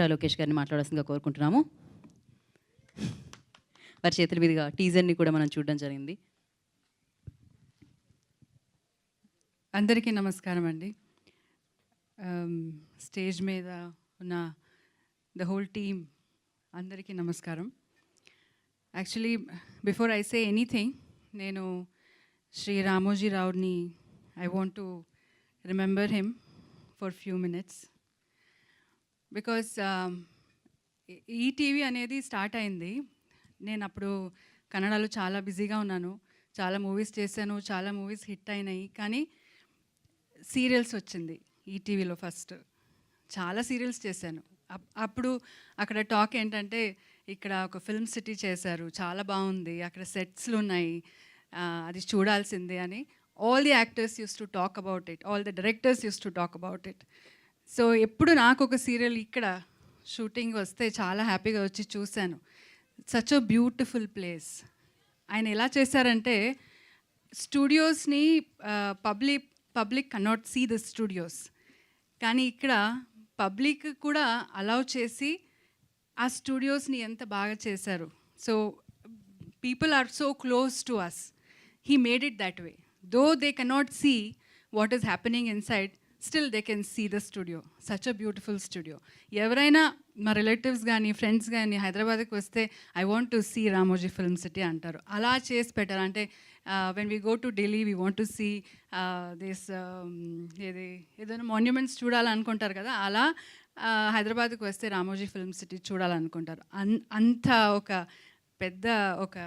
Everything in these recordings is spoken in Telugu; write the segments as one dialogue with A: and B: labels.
A: లోకేష్ గారిని మాట్లాడాల్సిందిగా కోరుకుంటున్నాము. వారి చేతుల మీదుగా టీజర్ని కూడా మనం చూడడం జరిగింది.
B: అందరికీ నమస్కారం అండి. స్టేజ్ మీద ఉన్న ద హోల్ టీమ్ అందరికీ నమస్కారం. Actually before I say anything, నేను శ్రీ రామోజీ రావుని I want to remember him for few minutes. Because ETV అనేది స్టార్ట్ అయింది. నేను అప్పుడు కన్నడలో చాలా బిజీగా ఉన్నాను, చాలా మూవీస్ చేశాను, చాలా మూవీస్ హిట్ అయినాయి. కానీ సీరియల్స్ వచ్చింది ఈటీవీలో ఫస్ట్. చాలా సీరియల్స్ చేశాను. అప్పుడు అక్కడ టాక్ ఏంటంటే, ఇక్కడ ఒక ఫిల్మ్ సిటీ చేశారు, చాలా బాగుంది, అక్కడ సెట్స్లు ఉన్నాయి, అది చూడాల్సిందే అని all the actors use to talk about it, all the directors use to talk about it. So ఎప్పుడు నాకు ఒక సీరియల్ ఇక్కడ షూటింగ్ వస్తే చాలా హ్యాపీగా వచ్చి చూశాను. Such a beautiful place. ఆయన ఎలా చేశారంటే, స్టూడియోస్ని public cannot see the studios, కానీ ఇక్కడ పబ్లిక్ కూడా అలౌ చేసి ఆ స్టూడియోస్ని ఎంత బాగా చేశారు. So people are so close to us. He made it that way. Though they cannot see what is happening inside, still they can see the studio. Such a beautiful studio. ఎవరైనా మా రిలేటివ్స్ కానీ ఫ్రెండ్స్ కానీ హైదరాబాద్కి వస్తే I want to see Ramoji film city అంటారు. అలా చేసి పెట్టారు. అంటే when we go to Delhi we want to see this ఏదైనా మాన్యుమెంట్స్ చూడాలనుకుంటారు కదా, అలా హైదరాబాద్కి వస్తే రామోజీ ఫిల్మ్ సిటీ చూడాలనుకుంటారు. అంత ఒక పెద్ద ఒక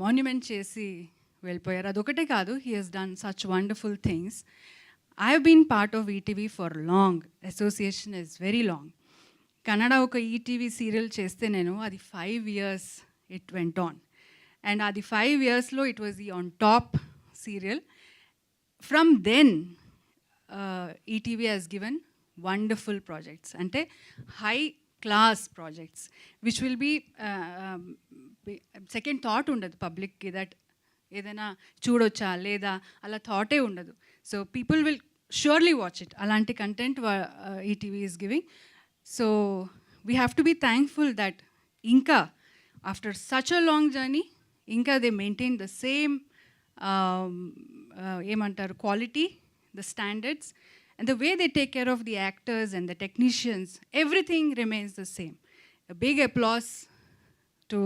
B: మాన్యుమెంట్ చేసి వెళ్ళిపోయారు. అదొకటే కాదు, he has done such wonderful things. I have been part of ETV for long. Association is very long. Kannada ఒక ఈటీవీ సీరియల్ చేస్తే నేను అది 5 years it went on. And అది 5 yearsలో it was the on top serial. From then ETV has given wonderful projects, అంటే high class projects which will be second thought ఉండదు పబ్లిక్కి, దట్ ఏదైనా చూడొచ్చా లేదా అలా థాటే ఉండదు. So people will surely watch it. అలాంటి content ETV is giving. So we have to be thankful that ఇంకా after such a long journey ఇంకా దే మెయింటైన్ ద సేమ్ ఏమంటారు quality, the standards, and the way they take care of the actors and the technicians. Everything remains the same. Big applause to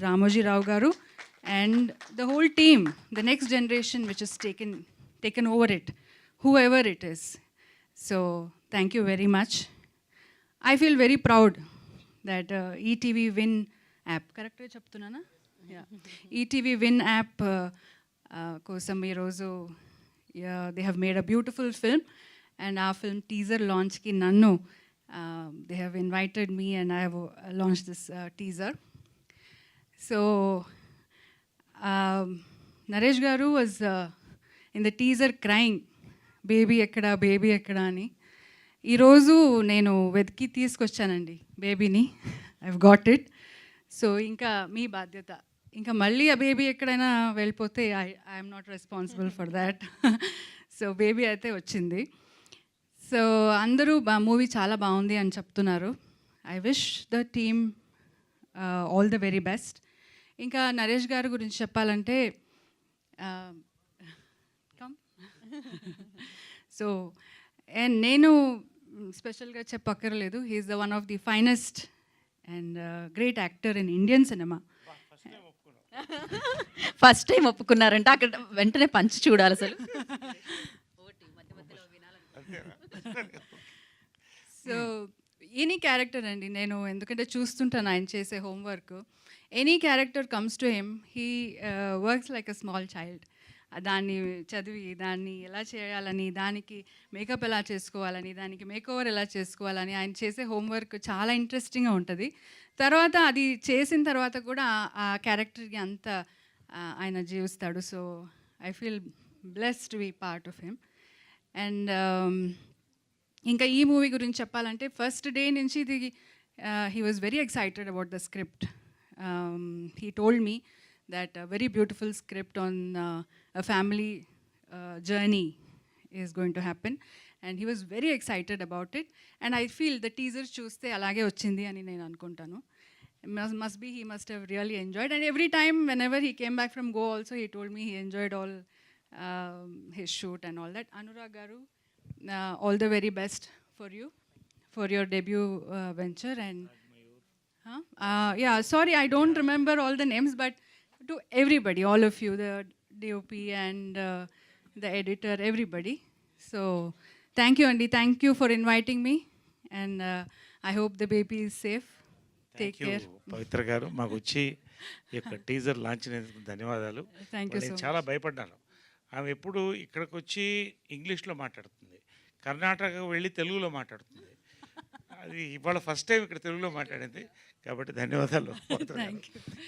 B: Ramoji Rao garu and the whole team, the next generation which has taken over it, whoever it is. So thank you very much. I feel very proud that ETV Win app, correct ga cheptunana? Yeah. ETV Win app kosam ee roju they have made a beautiful film, and our film teaser launch ki nannu they have invited me and I have launched this teaser. So Naresh garu was in the teaser crying, baby ekkada ani. Ee roju nenu vedki తీసుకొచ్చానండి బేబీని. I've got it. సో ఇంకా మీ బాధ్యత. ఇంకా మళ్ళీ ఆ బేబీ ఎక్కడైనా వెళ్ళిపోతే I am not responsible for that. So baby అయితే వచ్చింది. సో అందరూ మూవీ చాలా బాగుంది అని చెప్తున్నారు. I wish the team all the very best. ఇంకా నరేష్ గారి గురించి చెప్పాలంటే, సో అండ్ నేను స్పెషల్గా చెప్పక్కర్లేదు, he's the one of the finest and great actor in Indian cinema.
A: First time ఒప్పుకున్నారంటే అక్కడ వెంటనే పంచి చూడాలి అసలు.
B: సో ఎనీ క్యారెక్టర్ అండి, నేను ఎందుకంటే చూస్తుంటాను ఆయన చేసే homework. Any character comes to him, he works like a small child. దాన్ని చదివి దాన్ని ఎలా చేయాలని, దానికి మేకప్ ఎలా చేసుకోవాలని, దానికి మేకోవర్ ఎలా చేసుకోవాలని ఆయన చేసే హోంవర్క్ చాలా ఇంట్రెస్టింగ్గా ఉంటుంది. తర్వాత అది చేసిన తర్వాత కూడా ఆ క్యారెక్టర్కి అంత ఆయన జీవిస్తాడు. So I feel blessed to be part of him. And ఇంకా ఈ మూవీ గురించి చెప్పాలంటే, ఫస్ట్ డే నుంచి ఇది he was very excited about the script. He told me that a very beautiful script on a family journey is going to happen, and he was very excited about it and I feel the teaser చూస్తే అలాగే వచ్చింది అని నేను అనుకుంటాను. Must be he must have really enjoyed, and every time whenever he came back from Go also he told me he enjoyed all his shoot and all that. Anurag garu, all the very best for you for your debut venture. And yeah, sorry I don't remember all the names, but to everybody, all of you, the DOP and the editor, everybody. So thank you Andy, thank you for inviting me, and I hope the baby is safe. Take care.
C: పవిత్ర గారు మాకు వచ్చి ఈ యొక్క టీజర్ లాంచ్ అయినందుకు ధన్యవాదాలు.
B: Thank you so
C: నేను
B: much.
C: చాలా భయపడ్డాను. ఆమె ఎప్పుడు ఇక్కడికి వచ్చి ఇంగ్లీష్లో మాట్లాడుతుంది, కర్ణాటక వెళ్ళి తెలుగులో మాట్లాడుతుంది. అది ఇవాళ ఫస్ట్ టైం ఇక్కడ తెలుగులో మాట్లాడింది, కాబట్టి ధన్యవాదాలు పవిత్ర గారు.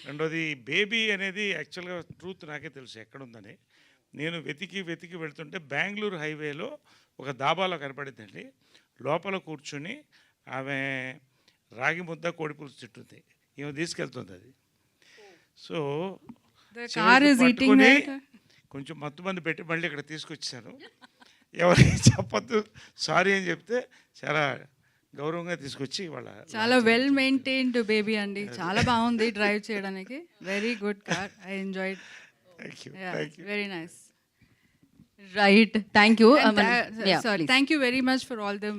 C: రెండోది బేబీ అనేది యాక్చువల్గా ట్రూత్ నాకే తెలుసు ఎక్కడుందని. నేను వెతికి వెతికి వెళ్తుంటే బెంగళూరు హైవేలో ఒక దాబాలో కనపడిందండి. లోపల కూర్చుని ఆమె రాగి ముద్ద కోడిపులుసు తింటుంది, ఈమె తీసుకెళ్తుంది అది. So
B: The car is eating that.
C: కొంచెం మత్తు మంది పెట్టి మళ్ళీ ఇక్కడ తీసుకొచ్చాను. ఎవరికి చెప్పొద్దు సారీ అని చెప్తే చాలా గౌరవంగా తీసుకొచ్చి వాళ్ళ
B: చాలా వెల్ మెయింటైన్డ్ బేబీ అండి, చాలా బాగుంది డ్రైవ్ చేయడానికి. Very good car, I enjoyed.
C: Thank you.
B: Very nice.
A: Right, thank you.
B: Sorry, thank you very much for all the